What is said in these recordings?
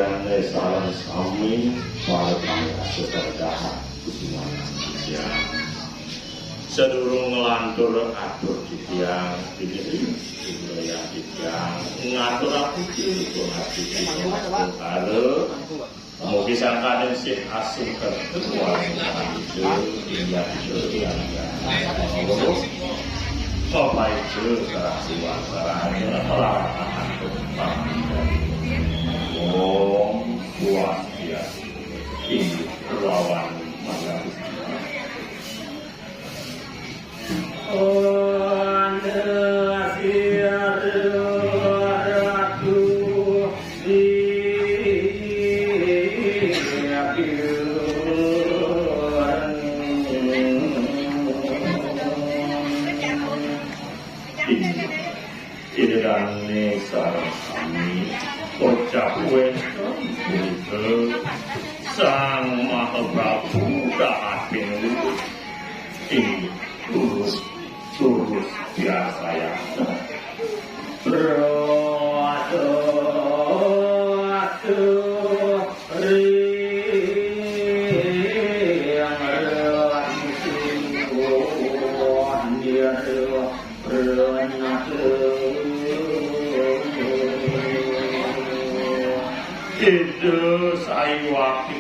Iyane salam sami para pangkasa terdahat kusuman ya. Sedurung ngelantur atur kitiang dikiri yang kitiang ngatur aku itu hati karo mugi sangkanen sih asing ketua itu itu yang apa itu kerasuan sarana peralatan tempat buat dia ini lawan malam ini sarang kami ucap welcome ke Sang Maha Prabu Dahat Penyuluh ini turus biasa ya itu saya waktu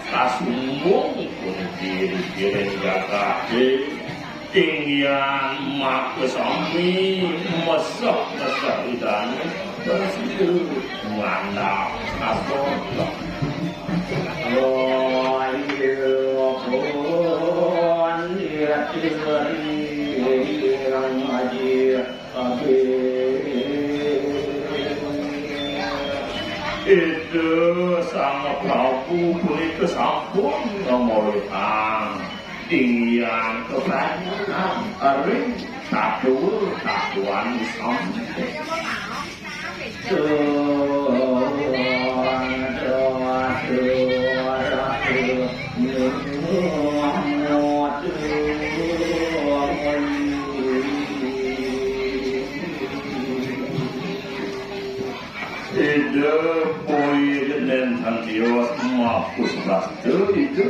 kasumbung pun diri gagah tinggian mak kesami mesok dan bersitu mengandap kasut itu sama Prabu punika sampun ngomolitang tinggian kebanyakan ering satuan sampai poin dan santios maupun bastu itu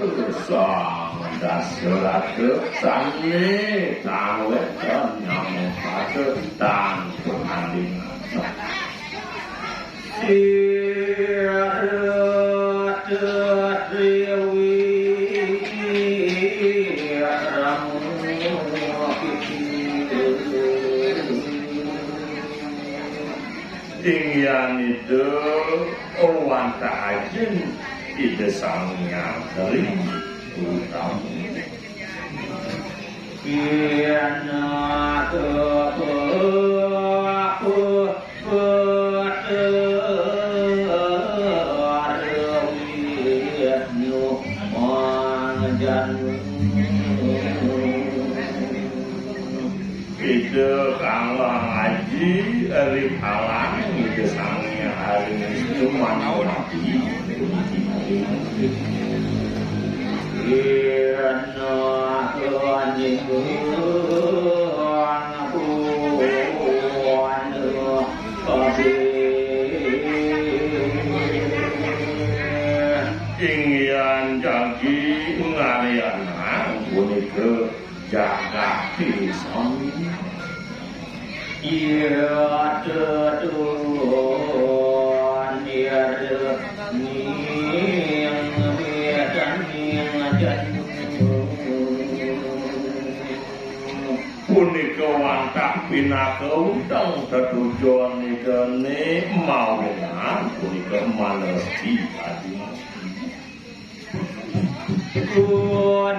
sang dasar ke sange tahu kan yang pada dan pertandingan tinggian itu orang kajen di desangnya dari utama itu kalau ngaji dari halang itu sangnya hari itu mana mati ingin jadi ngarian ke jaga pisang iya tuan iya punika wangkah pinaka utang ketujuan ini mau dengan punika malesi tadi tuan